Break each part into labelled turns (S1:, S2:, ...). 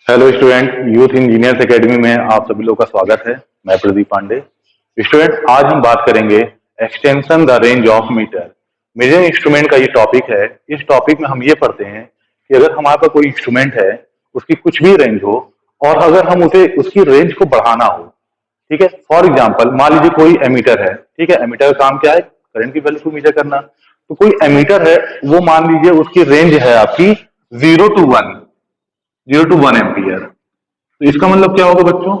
S1: Hello student, youth engineers academy में आप सभी लोग का स्वागत है। मैं प्रदीप पांडे। स्टूडेंट, आज हम बात करेंगे extension the range of meter. Measuring instrument का ये टॉपिक है। इस टॉपिक में हम ये पढ़ते हैं कि अगर हमारे पास कोई इंस्ट्रूमेंट है, उसकी कुछ भी रेंज हो और अगर हम उसे उसकी रेंज को बढ़ाना हो, ठीक है। फॉर एग्जाम्पल, मान लीजिए कोई एमीटर है, ठीक है। एमीटर का काम क्या है? करंट की वैल्यू को मीजर करना। तो कोई एमीटर है, वो मान लीजिए उसकी रेंज है आपकी 0 to 1, 0 to 1 एम्पियर। तो इसका मतलब क्या होगा बच्चों?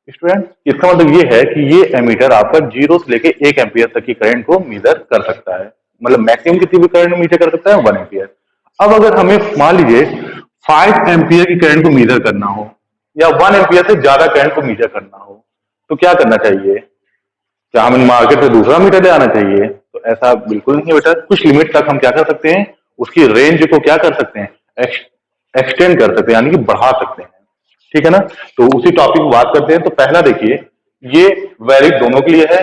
S1: स्टूडेंट, इसका मतलब ये है कि ये एमीटर आपका 0 से लेके 1 एम्पियर तक की करंट को मीजर कर सकता है। मतलब मैक्सिमम कितनी भी करंट मीजर कर सकता है? 1 एम्पियर। अब अगर हमें मान लीजिए 5 एम्पियर की करंट को मीजर करना हो या 1 एम्पियर से ज्यादा करंट को मीजर करना हो, तो क्या करना चाहिए? क्या हमें मार्केट से दूसरा मीटर ले आना चाहिए? तो ऐसा बिल्कुल नहीं है बेटा। कुछ लिमिट तक हम क्या कर सकते हैं, उसकी रेंज को क्या कर सकते हैं, एक्सटेंड कर सकते हैं, यानी कि बढ़ा सकते हैं। ठीक है ना? तो उसी टॉपिक की बात करते हैं। तो पहला देखिए, ये वैलिड दोनों के लिए है,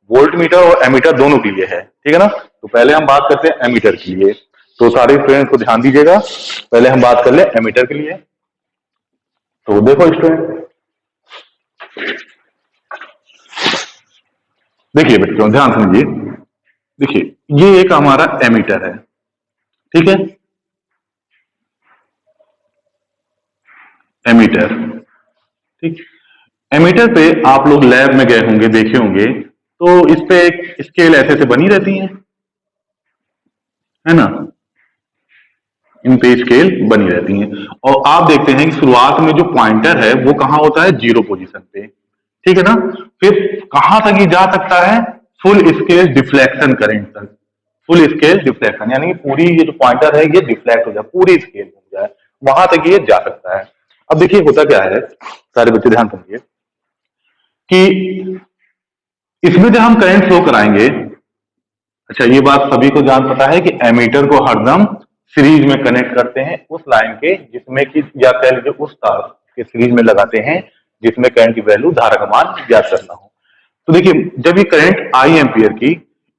S1: वोल्ट मीटर और एमीटर दोनों के लिए है। ठीक है ना? तो पहले हम बात करते हैं एमीटर के लिए। तो सारे स्टूडेंट को ध्यान दीजिएगा, पहले हम बात कर ले एमीटर के लिए। तो देखो स्टूडेंट, देखिए बच्चों ध्यान समझिए। देखिए, ये एक हमारा एमीटर है, ठीक है। एमीटर, ठीक। एमीटर पे आप लोग लैब में गए होंगे, देखे होंगे। तो इस पे एक स्केल ऐसे से बनी रहती है ना। इन पे स्केल बनी रहती हैं और आप देखते हैं कि शुरुआत में जो पॉइंटर है वो कहाँ होता है? 0 पोजीशन पे, ठीक है ना। फिर कहां तक ये जा सकता है? फुल स्केल डिफ्लेक्शन करंट तक। फुल स्केल डिफ्लेक्शन यानी कि पूरी ये जो पॉइंटर है ये डिफ्लेक्ट हो जाए, पूरी स्केल हो जाए, वहां तक ये जा सकता है। अब देखिए होता क्या है, सारे बच्चे ध्यान समझिए कि इसमें जब हम करंट फ्लो कराएंगे, अच्छा ये बात सभी को जान पता है कि एमीटर को हरदम सीरीज में कनेक्ट करते हैं उस लाइन के जिसमें कि, या कह लीजिए उस तार के सीरीज में लगाते हैं जिसमें करंट की वैल्यू, धारा का मान ज्ञात करना हो। तो देखिए, जब ये करंट आई एम्पियर की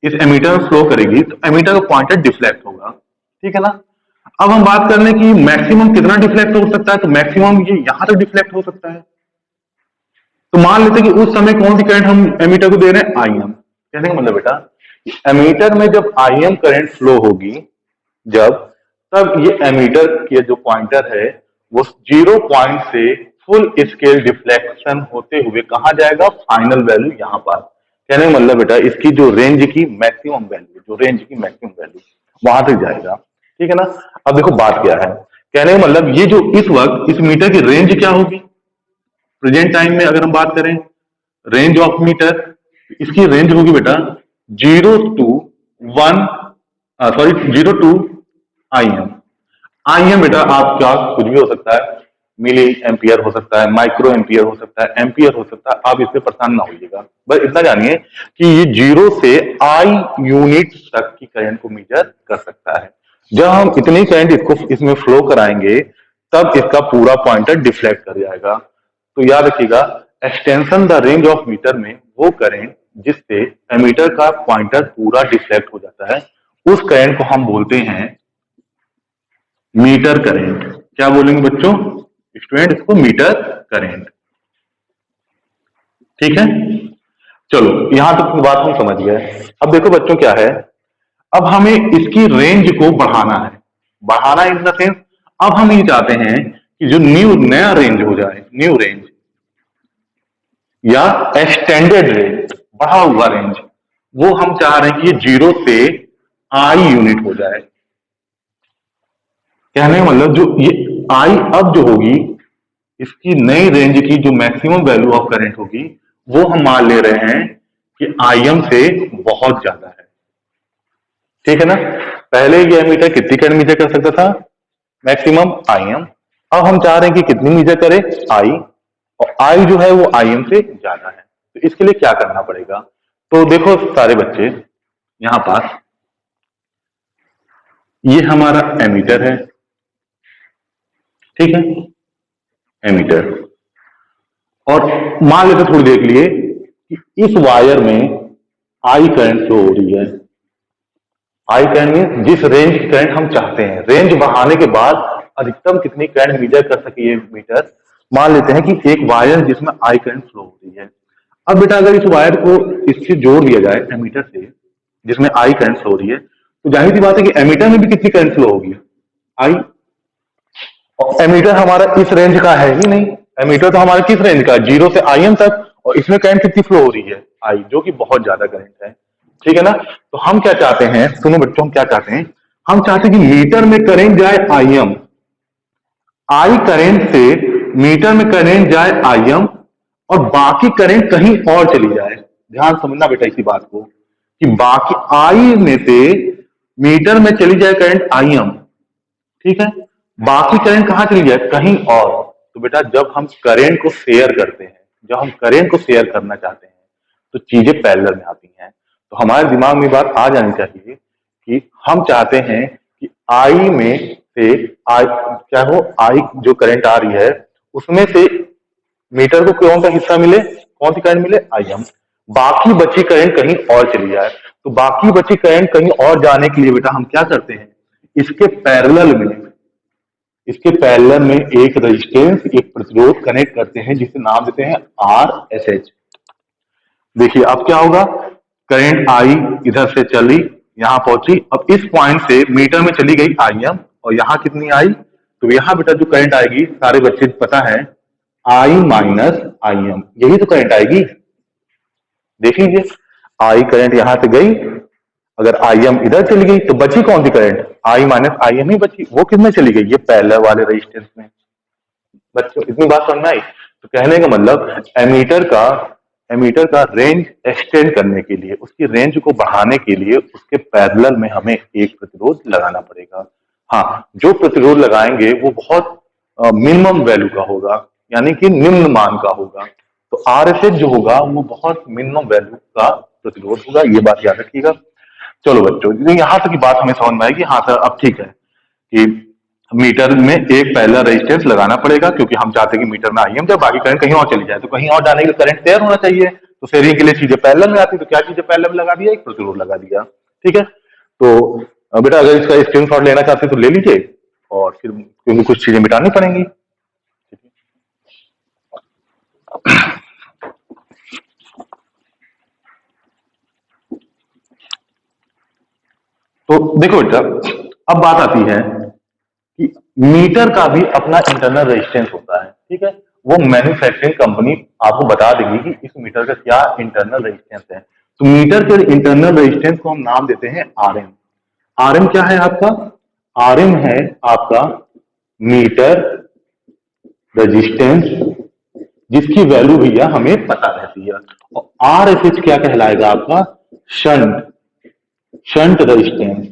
S1: इस एमीटर में फ्लो करेगी तो एमीटर का पॉइंटर डिफ्लेक्ट होगा, ठीक है ना। अब हम बात कर लें कि मैक्सिमम कितना डिफ्लेक्ट हो सकता है, तो मैक्सिमम ये यहां तक डिफ्लेक्ट हो सकता है। तो मान लेते हैं कि उस समय कौन सी करंट हम एमीटर को दे रहे हैं? I am. कहने का मतलब बेटा, एमीटर में जब आई एम करंट फ्लो होगी, जब तब ये एमीटर के जो पॉइंटर है वो 0 पॉइंट से फुल स्केल डिफ्लेक्शन होते हुए कहा जाएगा? फाइनल वैल्यू यहां पर। कहने का मतलब बेटा, इसकी जो रेंज की मैक्सिमम वैल्यू, जो रेंज की मैक्सिमम वैल्यू वहां तक जाएगा, ठीक है ना। अब देखो बात क्या है, कहने का मतलब ये जो इस वक्त इस मीटर की रेंज क्या होगी? प्रेजेंट टाइम में अगर हम बात करें रेंज ऑफ मीटर, इसकी रेंज होगी बेटा 0 to 1, sorry 0 to IM। IM बेटा आपका कुछ भी हो सकता है, मिली एम्पियर हो सकता है, माइक्रो एम्पियर हो सकता है, एम्पियर हो सकता है। आप इससे परेशान ना होइएगा, बस इतना जानिए कि ये 0 से आई यूनिट तक की करंट को मीजर कर सकता है। जब हम इतनी करंट इसको इसमें फ्लो कराएंगे तब इसका पूरा पॉइंटर डिफ्लेक्ट कर जाएगा। तो याद रखिएगा, extension the range of meter में वो करंट जिससे एमीटर का पॉइंटर पूरा डिफ्लेक्ट हो जाता है, उस करंट को हम बोलते हैं मीटर करंट। क्या बोलेंगे बच्चों? स्टूडेंट, इसको मीटर करंट, ठीक है। चलो यहां तक बात हम समझ गए। अब देखो बच्चों क्या है, अब हमें इसकी रेंज को बढ़ाना है। बढ़ाना इन द सेंस, अब हम ये चाहते हैं कि जो नया रेंज हो जाए, न्यू रेंज या एक्सटेंडेड रेंज, बढ़ा हुआ रेंज, वो हम चाह रहे हैं कि ये 0 से आई यूनिट हो जाए। कहने का मतलब जो ये आई अब जो होगी, इसकी नई रेंज की जो मैक्सिमम वैल्यू ऑफ करंट होगी वो हम मान ले रहे हैं कि आईएम से बहुत ज्यादा है, ठीक है ना। पहले ये एमीटर कितनी करंट मीजर कर सकता था? Maximum IM. अब हम चाह रहे हैं कि कितनी मीजर करे? आई। और आई जो है वो आईएम से ज्यादा है। तो इसके लिए क्या करना पड़ेगा? तो देखो सारे बच्चे, यहां पास ये हमारा एमीटर है, ठीक है, एमीटर। और मान लेते थोड़ी देर के लिए कि इस वायर में आई करंट फ्लो हो रही है। आई करंट मीन जिस रेंज की करंट हम चाहते हैं, रेंज बढ़ाने के बाद अधिकतम कितनी करंट मीजर कर सके ये मीटर, मान लेते हैं कि एक वायर जिसमें आई करंट फ्लो हो रही है। अब बेटा अगर इस वायर को इससे जोड़ दिया जाए एमीटर से, जिसमें आई करंट फ्लो हो रही है, तो जाहिर सी बात है कि एमीटर में भी कितनी करंट फ्लो होगी, आई। और एमीटर हमारा इस रेंज का है ही नहीं, एमीटर तो हमारा किस रेंज का है, 0 से IM तक, और इसमें करंट कितनी फ्लो हो रही है, आई, जो कि बहुत ज्यादा करंट है। ठीक है ना। तो हम क्या चाहते हैं, सुनो बच्चों, हम क्या चाहते हैं, हम चाहते हैं कि मीटर में करंट जाए IM, आई करंट से मीटर में करंट जाए IM, और बाकी करंट कहीं और चली जाए। ध्यान समझना बेटा इसी बात को, कि बाकी आई में से मीटर में चली जाए करंट IM, ठीक है, बाकी करंट कहां चली जाए, कहीं और। तो बेटा जब हम करंट को शेयर करते हैं, जब हम करंट को शेयर करना चाहते हैं, तो चीजें पैरेलल में आती हैं। तो हमारे दिमाग में बात आ जानी चाहिए कि हम चाहते हैं कि आई में से आई, क्या हो, आई जो करंट आ रही है उसमें से मीटर को कौन सा हिस्सा मिले, कौन सी करंट मिले, IM, बाकी बची करंट कहीं और चली जाए। तो बाकी बची करंट कहीं और जाने के लिए बेटा हम क्या करते हैं, इसके पैरेलल में, इसके पैरेलल में एक रेजिस्टेंस, एक प्रतिरोध कनेक्ट करते हैं, जिसे नाम देते हैं RSH। देखिए अब क्या होगा, करंट आई इधर से चली, यहां पहुंची, अब इस पॉइंट से मीटर में चली गई IM, और यहां कितनी आई, तो यहां बेटा जो करंट आएगी, सारे बच्चे पता है, I माइनस IM, यही तो करंट आएगी। देख लीजिए, आई करंट यहां से गई, अगर IM इधर चली गई तो बची कौन सी करंट, I माइनस IM ही बची, वो किसमें चली गई, ये पैरेलल वाले रेजिस्टेंस में। बच्चों इतनी बात समझ में आई। तो कहने का मतलब एमीटर का रेंज एक्सटेंड करने के लिए, उसकी रेंज को बढ़ाने के लिए, उसके पैरेलल में हमें एक प्रतिरोध लगाना पड़ेगा। हाँ, जो प्रतिरोध लगाएंगे वो बहुत मिनिमम वैल्यू का होगा, यानी कि निम्न मान का होगा। तो RSH जो होगा वो बहुत मिनिमम वैल्यू का प्रतिरोध होगा, ये बात याद रखिएगा। चलो बच्चों, यहां तक की बात हमें समझ में आएगी। हाँ सर, अब ठीक है कि मीटर में एक पहला रेजिस्टेंस लगाना पड़ेगा, क्योंकि हम चाहते हैं कि मीटर में IM जब बाकी करंट कहीं और चली जाए, तो कहीं और जाने के लिए करंट शेयर होना चाहिए। तो शेयरिंग के लिए चीजें पैरेलल में आती, तो क्या चीजें पैरेलल में लगा दिया, एक प्रतिरोध लगा दिया। ठीक है। तो बेटा अगर इसका स्क्रीनशॉट लेना चाहते हैं तो ले लीजिए, और फिर क्योंकि कुछ चीजें मिटानी पड़ेंगी। तो देखो बेटा, अब बात आती है कि मीटर का भी अपना इंटरनल रेजिस्टेंस होता है। ठीक है, वो मैन्युफैक्चरिंग कंपनी आपको बता देगी कि इस मीटर का क्या इंटरनल रेजिस्टेंस है। तो मीटर के इंटरनल रेजिस्टेंस को हम नाम देते हैं RM। RM क्या है आपका, RM है आपका मीटर रेजिस्टेंस, जिसकी वैल्यू भैया हमें पता रहती है। और RSH क्या कहलाएगा आपका, शंट रेजिस्टेंस।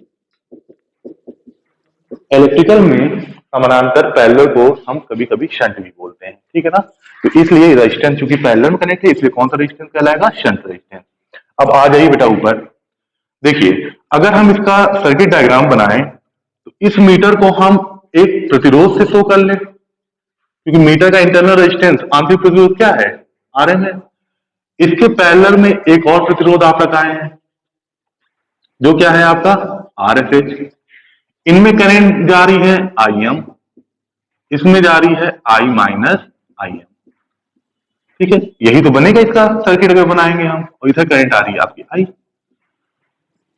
S1: इलेक्ट्रिकल में समानांतर पैरेलल को हम कभी कभी शंट भी बोलते हैं। ठीक है ना। तो इसलिए रेजिस्टेंस चूंकि पैरेलल में कनेक्ट है, इसलिए कौन सा रेजिस्टेंस कहलाएगा, शंट रेजिस्टेंस। अब आ जाइए बेटा ऊपर, देखिए अगर हम इसका सर्किट डायग्राम बनाएं, तो इस मीटर को हम एक प्रतिरोध से शो कर ले, क्योंकि मीटर का इंटरनल रेजिस्टेंस, आंतरिक प्रतिरोध क्या है, RM है। इसके पैरेलल में एक और प्रतिरोध आप लगाए हैं, जो क्या है आपका, RSH। इनमें करंट जा रही है IM, इसमें जा रही है I माइनस IM। ठीक है, यही तो बनेगा इसका सर्किट अगर बनाएंगे हम, और इधर करंट आ रही है आपकी I।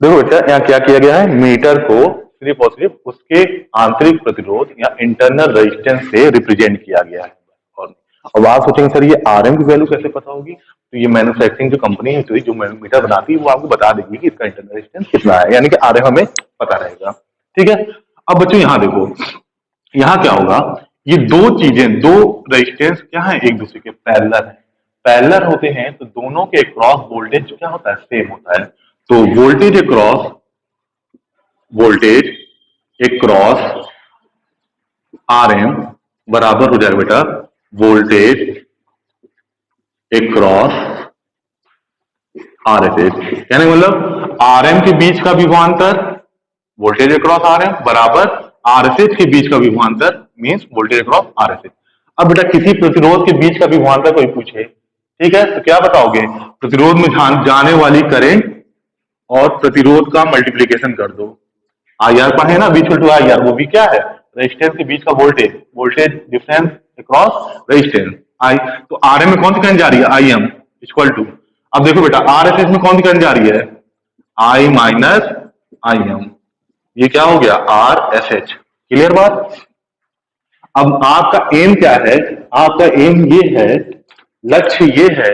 S1: देखो बेटा यहाँ क्या किया गया है, मीटर को सिर्फ और सिर्फ उसके आंतरिक प्रतिरोध या इंटरनल रेजिस्टेंस से रिप्रेजेंट किया गया है। और अब आप सोचेंगे सर ये RM की वैल्यू कैसे पता होगी, तो ये मैन्युफैक्चरिंग जो कंपनी है, तो जो मीटर बनाती है, वो आपको बता देगी कि इसका इंटरनल रेजिस्टेंस कितना है, यानी कि RM हमें पता रहेगा। ठीक है। अब बच्चों यहाँ देखो, यहाँ क्या होगा, ये दो चीजें, दो रेजिस्टेंस क्या है, एक दूसरे के पैरेलल है। पैरेलल होते हैं तो दोनों के क्रॉस वोल्टेज क्या होता है, सेम होता है। तो वोल्टेज अक्रॉस RM बराबर हो जाएगा बेटा वोल्टेज अक्रॉस RSH। यानी मतलब RM के बीच का विभवांतर वोल्टेज अक्रॉस RM बराबर RSH के बीच का विभवांतर मींस वोल्टेज अक्रॉस RSH। अब बेटा किसी प्रतिरोध के बीच का विभवांतर कोई पूछे, ठीक है, तो क्या बताओगे, प्रतिरोध में जाने वाली करंट और प्रतिरोध का मल्टीप्लीकेशन कर दो। IR पढ़े ना, V = IR, वो भी क्या है, रेजिस्टेंस के बीच का voltage difference across resistance I. तो आरएम में कौन सी करंट जा रही है, आई एम इक्वल टू, अब देखो बेटा आरएसएस में कौन सी करंट जा रही है, आई माइनस आई एम, ये क्या हो गया आर एस एच। क्लियर बात। अब आपका एम क्या है, आपका एम ये है, लक्ष्य ये है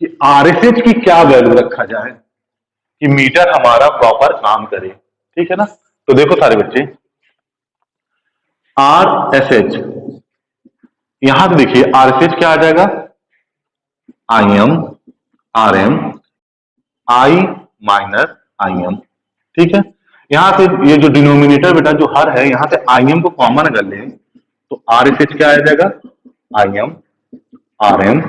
S1: कि आरएसएच की क्या वैल्यू रखा जाए कि मीटर हमारा प्रॉपर काम करे। ठीक है ना। तो देखो सारे बच्चे, आर एस एच, यहां से देखिए आर एस एच क्या आ जाएगा, I M R M I minus I M. ठीक है। यहां से ये जो डिनोमिनेटर बेटा जो हर है, यहां से आई एम को कॉमन अगर लें तो आर एस एच क्या आ जाएगा, आई एम आर एम।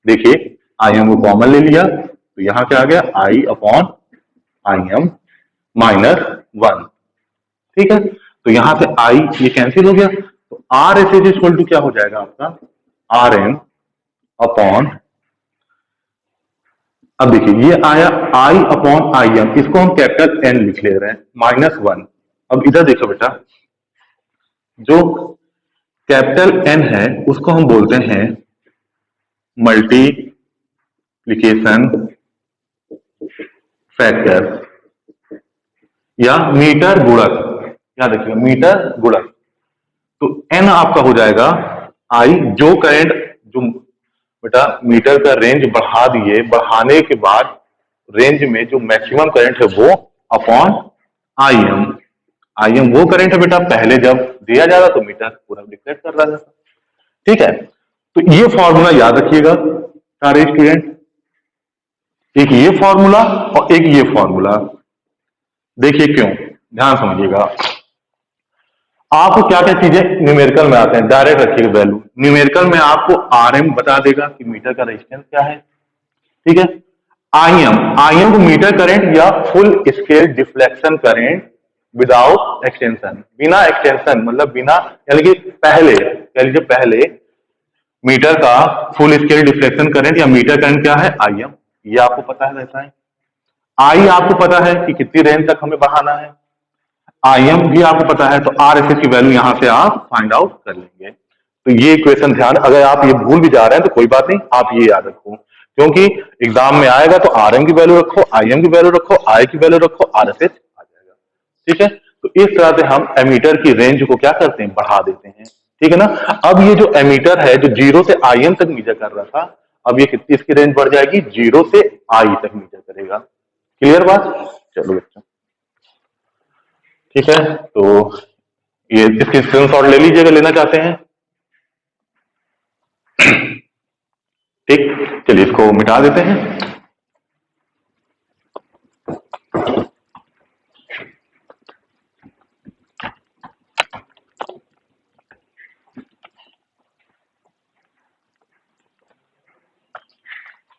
S1: देखिए आई एम को कॉमन ले लिया तो यहां क्या आ गया, I upon I M minus one. ठीक है। तो यहां से आई ये कैंसिल हो गया, तो R S H equal to क्या हो जाएगा आपका, आर एम अपॉन, अब देखिए ये आया आई अपॉन आई एम, इसको हम कैपिटल एन लिख ले रहे हैं माइनस वन। अब इधर देखो बेटा, जो कैपिटल एन है उसको हम बोलते हैं मल्टीप्लिकेशन फैक्टर या मीटर गुणक, याद रखिएगा मीटर गुणक। तो एन आपका हो जाएगा आई, जो करंट जो बेटा मीटर का रेंज बढ़ा दिए, बढ़ाने के बाद रेंज में जो मैक्सिमम करंट है वो upon I M. I am वो करंट है बेटा पहले जब दिया जाता तो मीटर पूरा डिक्लेयर कर रहा था। ठीक है। तो ये फॉर्मूला याद रखिएगा सारे स्टूडेंट, एक ये फॉर्मूला और एक ये फॉर्मूला। देखिए क्यों, ध्यान समझिएगा। आपको क्या क्या चीजें न्यूमेरिकल में आते हैं, डायरेक्ट रखिएगा वैल्यू। न्यूमेरिकल में आपको आरएम बता देगा कि मीटर का रेजिस्टेंस क्या है। ठीक है। आईएम को मीटर करंट या full scale deflection current without extension, बिना एक्सटेंशन मतलब बिना, यानी कि पहले कह लीजिए पहले मीटर का फुल स्केल डिफ्लेक्शन करंट या मीटर करंट क्या है, आईएम, ये आपको पता है वैसा है। आई आपको पता है कि कितनी रेंज तक हमें बढ़ाना है, आईएम भी आपको पता है, तो आर एस एस की वैल्यू यहां से आप फाइंड आउट कर लेंगे। तो ये इक्वेशन ध्यान, अगर आप ये भूल भी जा रहे हैं तो कोई बात नहीं, आप ये याद रखो, क्योंकि एग्जाम में आएगा तो आरएम की वैल्यू रखो, आईएम की वैल्यू रखो, आई की वैल्यू रखो, आरएसएच आ जाएगा। ठीक है। तो इस तरह से हम एमीटर की रेंज को क्या करते हैं, बढ़ा देते हैं। ठीक है ना। अब ये जो एमीटर है जो जीरो से आईएम तक मीजर कर रहा था, अब ये कितनी इसकी रेंज बढ़ जाएगी, जीरो से आई तक मीजर करेगा। क्लियर बात। चलो बच्चों ठीक है। तो ये इसकी स्क्रीनशॉट ले लीजिएगा, लेना चाहते हैं। ठीक, चलिए इसको मिटा देते हैं।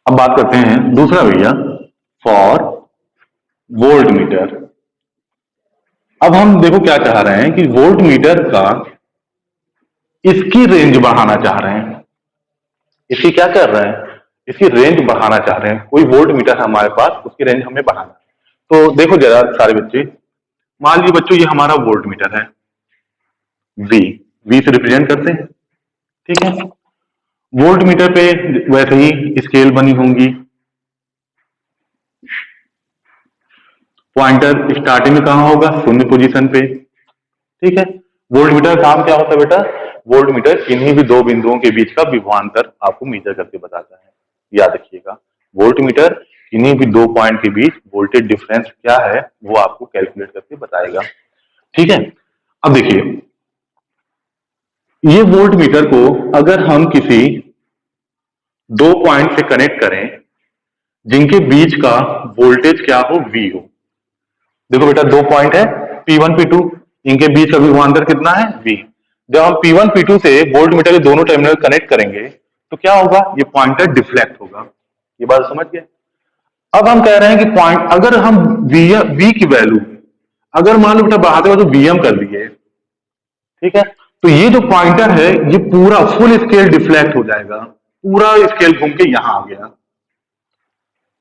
S1: अब बात करते हैं दूसरा भैया, फॉर वोल्ट मीटर। अब हम देखो क्या चाह रहे हैं कि वोल्ट मीटर का इसकी रेंज बढ़ाना चाह रहे हैं। इसकी क्या कर रहे हैं, इसकी रेंज बढ़ाना चाह रहे हैं। कोई वोल्ट मीटर है हमारे पास, उसकी रेंज हमें बढ़ाना है। तो देखो जरा सारे बच्चे, मान लीजिए बच्चों ये हमारा वोल्ट मीटर है, वी से रिप्रेजेंट करते हैं। ठीक है। वोल्ट मीटर पे वैसे ही स्केल बनी होंगी, पॉइंटर स्टार्टिंग में कहां होगा, शून्य पोजीशन पे। ठीक है। वोल्ट मीटर का काम क्या होता है बेटा, वोल्ट मीटर किन्हीं भी दो बिंदुओं के बीच का विभवांतर आपको मीजर करके बताता है। याद रखिएगा, वोल्ट मीटर किन्हीं भी दो पॉइंट के बीच वोल्टेज डिफरेंस क्या है वो आपको कैलकुलेट करके बताएगा। ठीक है। अब देखिए ये वोल्ट मीटर को अगर हम किसी दो पॉइंट से कनेक्ट करें जिनके बीच का वोल्टेज क्या हो, वी हो। देखो बेटा दो पॉइंट है P1 P2, इनके बीच का विभवांतर कितना है, V। जब हम P1 P2 से वोल्ट मीटर के दोनों टर्मिनल कनेक्ट करेंगे तो क्या होगा, ये पॉइंटर डिफ्लेक्ट होगा। ये बात समझ गए। अब हम कह रहे हैं कि पॉइंट अगर हम V की वैल्यू अगर मान लो बेटा बढ़ाते हुए तो VM कर दिए, ठीक है, तो ये जो पॉइंटर है ये पूरा फुल स्केल डिफ्लेक्ट हो जाएगा, पूरा स्केल घूम के यहां आ गया।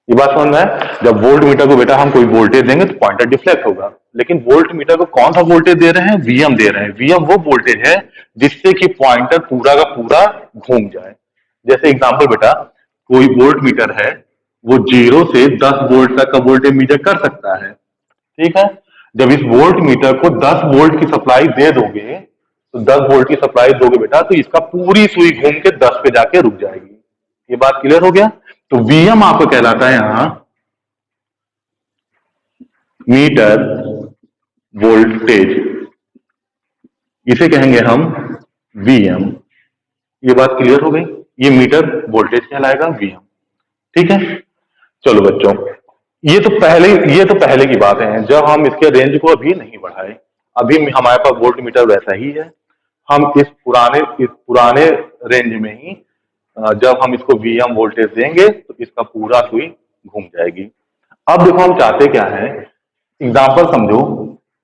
S1: ये बात समझ में है। जब वोल्ट मीटर को बेटा हम कोई वोल्टेज देंगे तो पॉइंटर डिफ्लेक्ट होगा, लेकिन वोल्ट मीटर को कौन सा वोल्टेज दे रहे हैं, वीएम दे रहे हैं। वीएम वो वोल्टेज है जिससे कि पॉइंटर पूरा का पूरा घूम जाए। जैसे एग्जांपल बेटा, कोई वोल्ट मीटर है, वो 0 से 10 वोल्ट तक का वोल्टेज मीटर कर सकता है। ठीक है, जब इस वोल्ट मीटर को 10 वोल्ट की सप्लाई दे दोगे, तो 10 वोल्ट की सप्लाई दोगे बेटा, तो इसका पूरी सुई घूम के 10 पे जाके रुक जाएगी। ये बात क्लियर हो गया? तो वीएम आपको कहलाता है यहां मीटर वोल्टेज, इसे कहेंगे हम वीएम। ये बात क्लियर हो गई? ये मीटर वोल्टेज कहलाएगा वीएम। ठीक है, चलो बच्चों, ये तो पहले की बात है, जब हम इसके रेंज को अभी नहीं बढ़ाए। अभी हमारे पास वोल्ट मीटर वैसा ही है। हम इस पुराने रेंज में ही जब हम इसको वीएम वोल्टेज देंगे तो इसका पूरा सुई घूम जाएगी। अब देखो हम चाहते क्या है, एग्जाम्पल समझो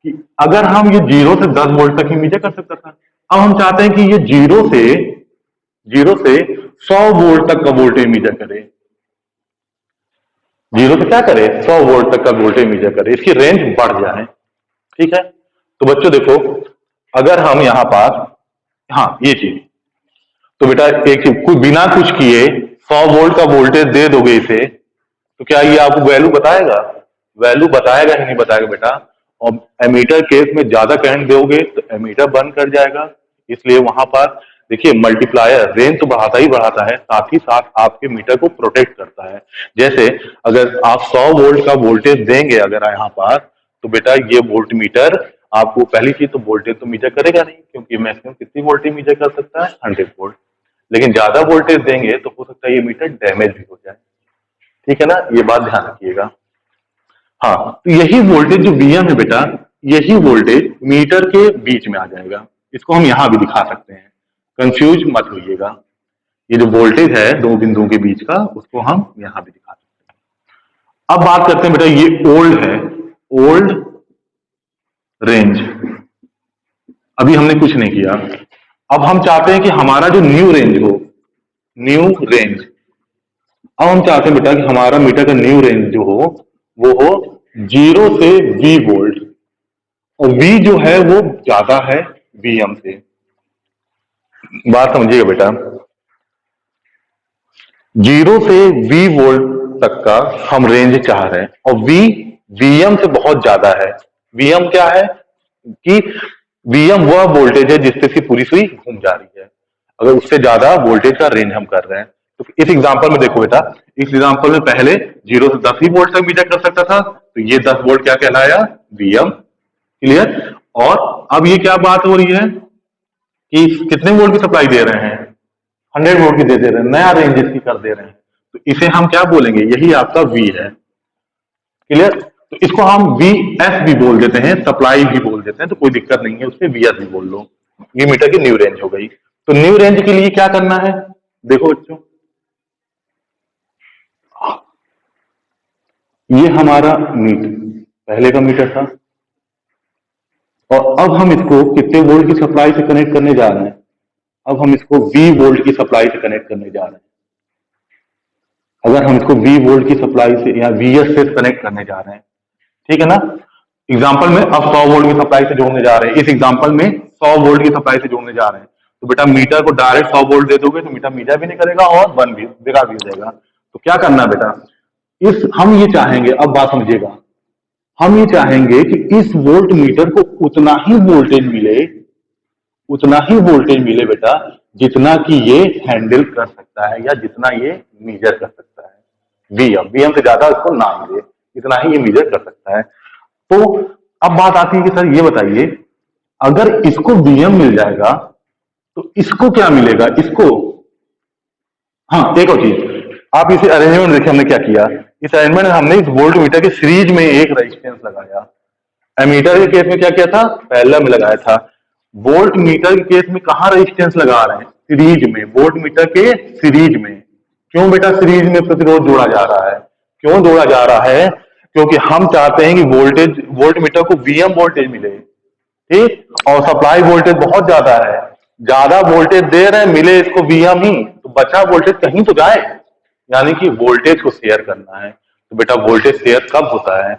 S1: कि अगर हम ये 0 से 10 वोल्ट तक ही मीटर कर सकता था, अब हम चाहते हैं कि ये 0 से 100 वोल्ट तक का वोल्टेज मीटर करे। 0 से क्या करे? 100 वोल्ट तक का वोल्टेज मीटर करे, इसकी रेंज बढ़ जाए। ठीक है, तो बच्चों देखो, अगर हम यहां पास, हाँ ये चीज, तो बेटा एक चीज, कोई बिना कुछ किए 100 वोल्ट का वोल्टेज दे दोगे इसे, तो क्या ये आपको वैल्यू बताएगा? वैल्यू बताएगा ही नहीं बताएगा बेटा। और एमीटर केस में ज्यादा करंट दोगे तो एमीटर बंद कर जाएगा। इसलिए वहां पर देखिए, मल्टीप्लायर रेंज तो बढ़ाता ही बढ़ाता है, साथ ही साथ आपके मीटर को प्रोटेक्ट करता है। जैसे अगर आप 100 वोल्ट का वोल्टेज देंगे अगर यहाँ पर, तो बेटा ये वोल्ट मीटर आपको, पहली चीज तो वोल्टेज तो मीटर करेगा नहीं, क्योंकि मैक्सिमम कितनी वोल्टेज मीटर कर सकता है? 100 वोल्ट। लेकिन ज्यादा वोल्टेज देंगे तो हो सकता है ये मीटर डैमेज भी हो जाए। ठीक है ना, ये बात ध्यान रखिएगा। हाँ, तो यही वोल्टेज जो वीएम है बेटा, यही वोल्टेज मीटर के बीच में आ जाएगा। इसको हम यहां भी दिखा सकते हैं, कंफ्यूज मत होइएगा। ये जो वोल्टेज है दो बिंदुओं के बीच का, उसको हम यहां भी दिखा सकते हैं। अब बात करते हैं बेटा, ये ओल्ड है, ओल्ड रेंज। अभी हमने कुछ नहीं किया। अब हम चाहते हैं कि हमारा जो न्यू रेंज हो, न्यू रेंज। अब हम चाहते हैं बेटा कि हमारा मीटर का न्यू रेंज जो हो, वो हो 0 से V वोल्ट, और V जो है वो ज्यादा है वीएम से। बात समझिएगा बेटा, 0 से V वोल्ट तक का हम रेंज चाह रहे हैं, और V वीएम से बहुत ज्यादा है। वीएम क्या है कि वीएम वह वोल्टेज है जिससे इसकी पूरी सुई घूम जा रही है। अगर उससे ज्यादा वोल्टेज का रेंज हम कर रहे हैं, तो इस एग्जांपल में देखो बेटा, इस एग्जांपल में पहले 0 से 10 ही वोल्ट तक मीटर कर सकता था, तो ये 10 वोल्ट क्या कहलाया? वीएम। क्लियर? और अब ये क्या बात हो रही है कि कितने वोल्ट की सप्लाई दे रहे हैं? 100 वोल्ट की दे रहे हैं, नया रेंज इसकी कर दे रहे हैं, तो इसे हम क्या बोलेंगे? यही आपका वी है। क्लियर? तो इसको हम वी एस भी बोल देते हैं, सप्लाई भी बोल देते हैं, तो कोई दिक्कत नहीं है, उससे वी एस भी बोल लो। ये मीटर की न्यू रेंज हो गई। तो न्यू रेंज के लिए क्या करना है? देखो बच्चों, ये हमारा मीटर पहले का मीटर था, और अब हम इसको कितने वोल्ट की सप्लाई से कनेक्ट करने जा रहे हैं? अब हम इसको V वोल्ट की सप्लाई से कनेक्ट करने जा रहे हैं। अगर हम इसको V वोल्ट की सप्लाई से या VS से कनेक्ट करने जा रहे हैं, ठीक है ना? एग्जांपल में अब 100 वोल्ट की सप्लाई से जोड़ने जा रहे हैं, इस एग्जांपल में 100 वोल्ट की सप्लाई से जोड़ने जा रहे हैं, तो बेटा मीटर को डायरेक्ट 100 वोल्ट दे दोगे तो मीटर भी नहीं करेगा और बंद भी, बेकार भी हो जाएगा। तो क्या करना है बेटा, हम ये चाहेंगे, अब बात समझिएगा, हम ये चाहेंगे कि इस वोल्ट मीटर को उतना ही वोल्टेज मिले बेटा, जितना कि ये हैंडल कर सकता है या जितना ये मीजर कर सकता है। वीएम से ज्यादा इसको ना मिले, इतना ही ये मीजर कर सकता है। तो अब बात आती है कि सर ये बताइए, अगर इसको वीएम मिल जाएगा तो इसको क्या मिलेगा? इसको, हाँ एक और चीज, आप इसे अरेंजमेंट देखिए हमने क्या किया। इस अरेंजमेंट में हमने इस वोल्ट मीटर के सीरीज में एक रेजिस्टेंस लगाया। एमीटर के केस में क्या किया था? पैरेलल में लगाया था। वोल्ट मीटर के केस में कहां रेजिस्टेंस लगा रहे हैं? सीरीज में, वोल्ट मीटर के सीरीज में। क्यों बेटा सीरीज में प्रतिरोध जोड़ा जा रहा है? क्यों जोड़ा जा रहा है? क्योंकि हम चाहते हैं कि वोल्ट मीटर को वीएम वोल्टेज मिले, ठीक, और सप्लाई वोल्टेज बहुत ज्यादा है, ज्यादा वोल्टेज दे रहे हैं, मिले इसको वीएम ही, तो बचा वोल्टेज कहीं तो जाए, यानी कि वोल्टेज को शेयर करना है। तो बेटा वोल्टेज शेयर कब होता है?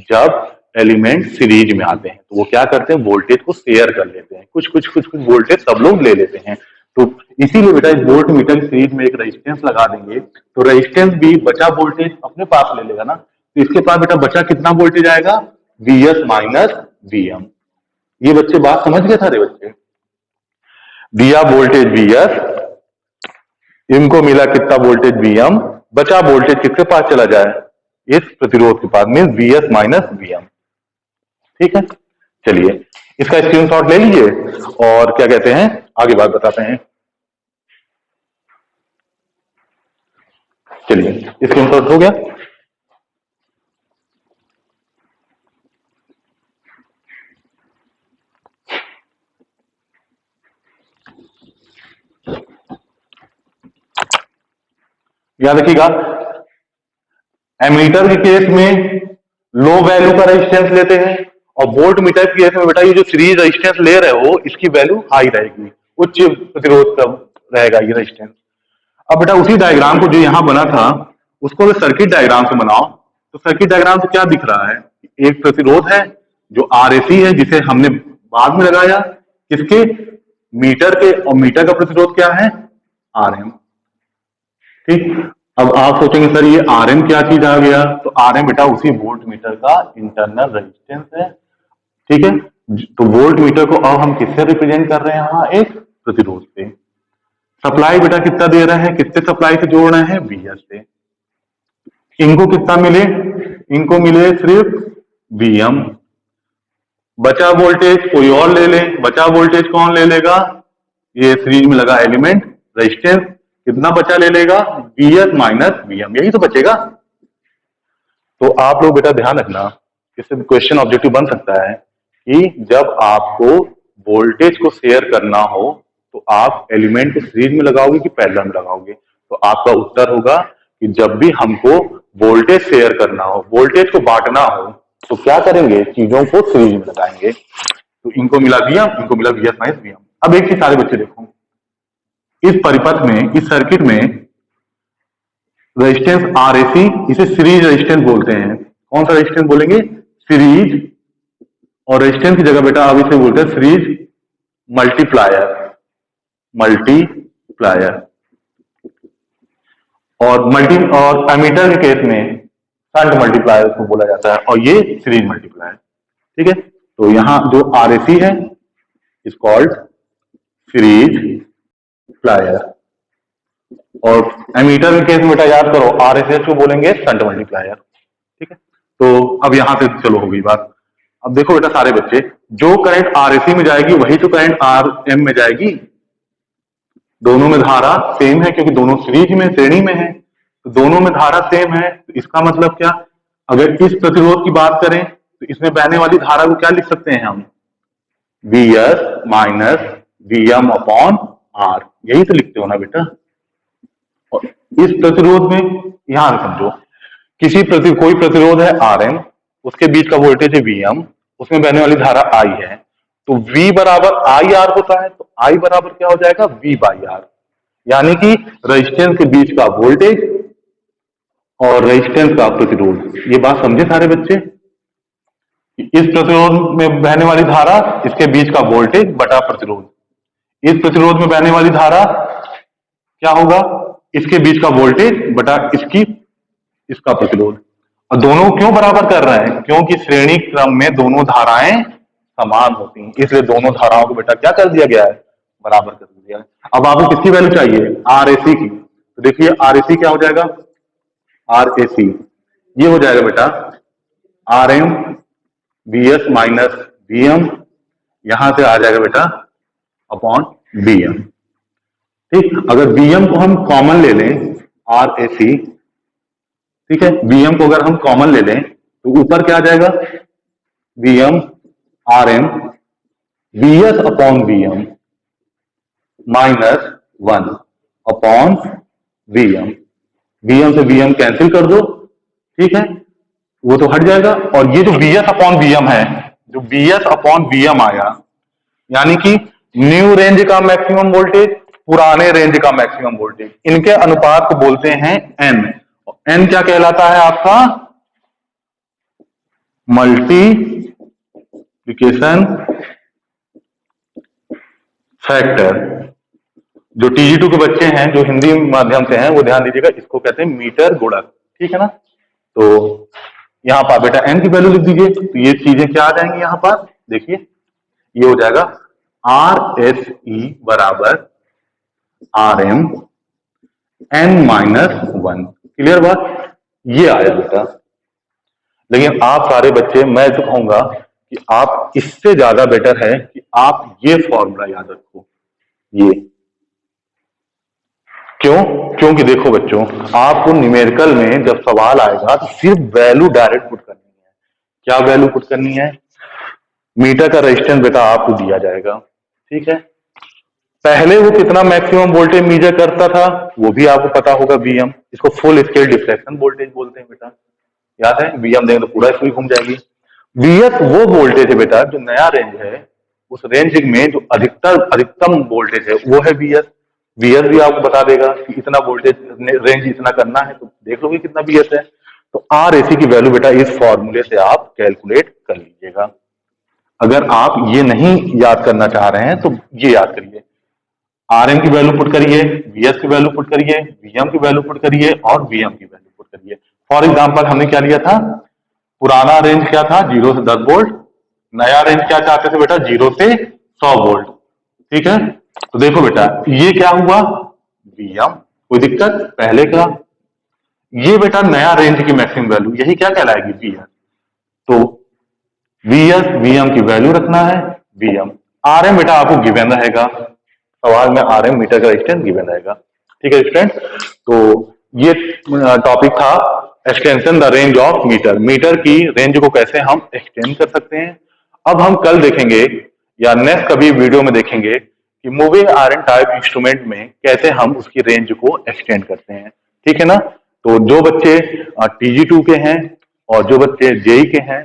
S1: जब एलिमेंट सीरीज में आते हैं तो वो क्या करते हैं, वोल्टेज को शेयर कर लेते हैं, कुछ कुछ कुछ कुछ वोल्टेज सब लोग ले लेते हैं। तो इसीलिए बेटा इस वोल्ट मीटर सीरीज में एक रेजिस्टेंस लगा देंगे तो रेजिस्टेंस भी बचा वोल्टेज अपने पास ले लेगा ना, तो इसके पास बेटा बचा कितना वोल्टेज आएगा, Vs माइनस Vm। ये बच्चे बात समझ गए सारे बच्चे, दिया वोल्टेज Vs, इनको मिला कितना वोल्टेज Vm, बचा वोल्टेज किसके पास चला जाए, इस प्रतिरोध के पास, मीन Vs माइनस Vm। ठीक है, चलिए इसका स्क्रीनशॉट ले लीजिए और क्या कहते हैं आगे बात बताते हैं। चलिए स्क्रीनशॉट हो गया। याद रखिएगा, एमीटर के केस में लो वैल्यू का रेजिस्टेंस लेते हैं और वोल्ट मीटर के केस में बेटा ये जो सीरीज रेजिस्टेंस ले रहे हो इसकी वैल्यू हाई रहेगी, उच्च प्रतिरोध का रहेगा ये रेजिस्टेंस। अब बेटा उसी डायग्राम को जो यहां बना था उसको अगर सर्किट डायग्राम से बनाओ तो सर्किट डायग्राम से क्या दिख रहा है, एक प्रतिरोध है जो RAC है जिसे हमने बाद में लगाया किसके, मीटर के, और मीटर का प्रतिरोध क्या है, RM। ठीक, अब आप सोचेंगे सर ये RM क्या चीज आ गया, तो RM बेटा उसी वोल्ट मीटर का इंटरनल रेजिस्टेंस है। ठीक है, तो वोल्ट मीटर को अब हम किससे रिप्रेजेंट कर रहे हैं, यहाँ एक प्रतिरोध से। सप्लाई बेटा कितना दे रहे हैं, कितने सप्लाई से जोड़ रहे हैं, Vs से। इनको कितना मिले, इनको मिले सिर्फ Vm। बचा वोल्टेज कोई और ले ले, बचा वोल्टेज कौन ले लेगा, ये सीरीज में लगा एलिमेंट रेजिस्टेंस कितना बचा ले लेगा, Vs माइनस Vm, यही तो बचेगा। तो आप लोग बेटा ध्यान रखना, इससे क्वेश्चन ऑब्जेक्टिव बन सकता है कि जब आपको वोल्टेज को शेयर करना हो तो आप एलिमेंट को सीरीज में लगाओगे कि पैरेलल में लगाओगे, तो आपका उत्तर होगा कि जब भी हमको वोल्टेज शेयर करना हो, वोल्टेज को बांटना हो तो क्या करेंगे, चीजों को सीरीज में लगाएंगे। तो इनको मिला Vm, इनको मिला Vs माइनस Vm। अब एक चीज सारे बच्चे देखो, इस परिपथ में, इस सर्किट में रेजिस्टेंस RAC, इसे सीरीज रेजिस्टेंस बोलते हैं। कौन सा रेजिस्टेंस बोलेंगे, सीरीज, और रेजिस्टेंस की जगह बेटा अब इसे बोलते हैं सीरीज मल्टीप्लायर, मल्टीप्लायर। और एमीटर के केस में शंट मल्टीप्लायर को बोला जाता है और ये सीरीज मल्टीप्लायर। ठीक है, तो यहां जो RAC है इज कॉल्ड सीरीज प्लायर, और एमीटर के केस में बेटा याद करो RSS को बोलेंगे शंट मल्टीप्लायर। ठीक है, तो अब यहां से चलो हो गई बात। अब देखो बेटा सारे बच्चे, जो करंट RAC में जाएगी वही तो करंट RM में जाएगी, दोनों में धारा सेम है क्योंकि दोनों सीरीज में, श्रेणी में है, तो दोनों में धारा सेम है। तो इसका मतलब क्या, अगर इस प्रतिरोध की बात करें तो इसमें बहने वाली धारा को क्या लिख सकते हैं हम, Vs minus Vm upon R, यही तो लिखते हो ना बेटा। और इस प्रतिरोध में यहां समझो, कोई प्रतिरोध है RM, उसके बीच का वोल्टेज है Vm, उसमें बहने वाली धारा I है, तो V बराबर IR होता है, तो I बराबर क्या हो जाएगा, V बाई R, यानी कि रेजिस्टेंस के बीच का वोल्टेज और रेजिस्टेंस का प्रतिरोध। ये बात समझे सारे बच्चे, इस प्रतिरोध में बहने वाली धारा, इसके बीच का वोल्टेज बटा प्रतिरोध, इस प्रतिरोध में बहने वाली धारा क्या होगा, इसके बीच का वोल्टेज बटा इसका प्रतिरोध। और दोनों क्यों बराबर कर रहे हैं, क्योंकि श्रेणी क्रम में दोनों धाराएं समान होती हैं, इसलिए दोनों धाराओं को बेटा क्या कर दिया गया है, बराबर कर दिया है। अब आपको किसकी वैल्यू चाहिए, RAC की, तो देखिए RAC क्या हो जाएगा, RAC ये हो जाएगा बेटा RM Vs माइनस Vm, यहां से आ जाएगा बेटा अपॉन Vm। ठीक, अगर Vm को हम कॉमन ले लें, RAC, ठीक है, Vm को अगर हम कॉमन ले लें तो ऊपर क्या आ जाएगा, Vm RM Vs upon Vm minus 1 upon Vm, Vm से Vm कैंसिल कर दो, ठीक है, वो तो हट जाएगा। और ये जो Vs अपॉन Vm है, जो Vs अपॉन Vm आया, यानी कि न्यू रेंज का मैक्सिमम वोल्टेज, पुराने रेंज का मैक्सिमम वोल्टेज, इनके अनुपात को बोलते हैं N। N क्या कहलाता है आपका, मल्टीप्लिकेशन फैक्टर। जो TG2 के बच्चे हैं जो हिंदी माध्यम से हैं वो ध्यान दीजिएगा, इसको कहते हैं मीटर गुणक, ठीक है ना। तो यहाँ पर बेटा n की वैल्यू लिख दीजिए, तो ये चीजें क्या आ जाएंगी यहाँ पर, देखिए ये हो जाएगा RSE बराबर RM n-1। क्लियर बात, ये आया बेटा। लेकिन आप सारे बच्चे, मैं तो कहूंगा कि आप इससे ज्यादा बेटर है कि आप ये फॉर्मूला याद रखो। ये क्यों? क्योंकि देखो बच्चों, आपको न्यूमेरिकल में जब सवाल आएगा तो सिर्फ वैल्यू डायरेक्ट पुट करनी है। क्या वैल्यू पुट करनी है? मीटर का रेजिस्टेंस बेटा आपको दिया जाएगा, ठीक है। पहले वो कितना मैक्सिमम वोल्टेज मेजर करता था वो भी आपको पता होगा, Vm। इसको फुल स्केल डिफ्लेक्शन वोल्टेज बोलते हैं बेटा, याद है। Vm देंगे तो पूरा स्कूल घूम जाएगी। Vs वो वोल्टेज है बेटा जो नया रेंज है, उस रेंज में जो अधिकतम वोल्टेज है वो है Vs। Vs भी आपको बता देगा कि इतना वोल्टेज रेंज इतना करना है, तो देख लोगे कितना Vs है। तो RAC की वैल्यू बेटा इस फॉर्मूले से आप कैलकुलेट कर लीजिएगा। अगर आप ये नहीं याद करना चाह रहे हैं तो ये याद करिए, RM की वैल्यू पुट करिए, Vs की वैल्यू पुट करिए, Vm की वैल्यू पुट करिए और Vm की वैल्यू पुट करिए। फॉर एग्जाम्पल हमने क्या लिया था, पुराना रेंज क्या था 0 से 10 वोल्ट, नया रेंज क्या चाहते थे बेटा 0 से 100 वोल्ट, ठीक है। तो देखो बेटा ये क्या हुआ, Vm, कोई दिक्कत पहले का। ये बेटा नया रेंज की मैक्सिमम वैल्यू, यही क्या कहलाएगी Vs। तो Vs Vm की वैल्यू रखना है, Vm। RM बेटा आपको गिवन रहेगा, सवाल में RM मीटर का रेजिस्टेंस गिवन रहेगा, ठीक है स्टूडेंट। तो ये टॉपिक था extension the range of meter. Meter की रेंज को कैसे हम एक्सटेंड कर सकते हैं। अब हम कल देखेंगे या नेक्स्ट कभी वीडियो में देखेंगे कि मूविंग आयरन टाइप इंस्ट्रूमेंट में कैसे हम उसकी रेंज को एक्सटेंड करते हैं, ठीक है ना। तो जो बच्चे TG2 के हैं और जो बच्चे JEE के हैं,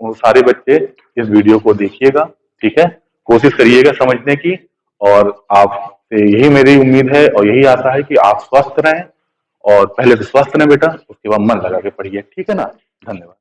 S1: वो सारे बच्चे इस वीडियो को देखिएगा, ठीक है। कोशिश करिएगा समझने की, और आपसे यही मेरी उम्मीद है और यही आशा है कि आप स्वस्थ रहें। और पहले तो स्वस्थ रहें बेटा, उसके बाद मन लगा के पढ़िए, ठीक है ना। धन्यवाद।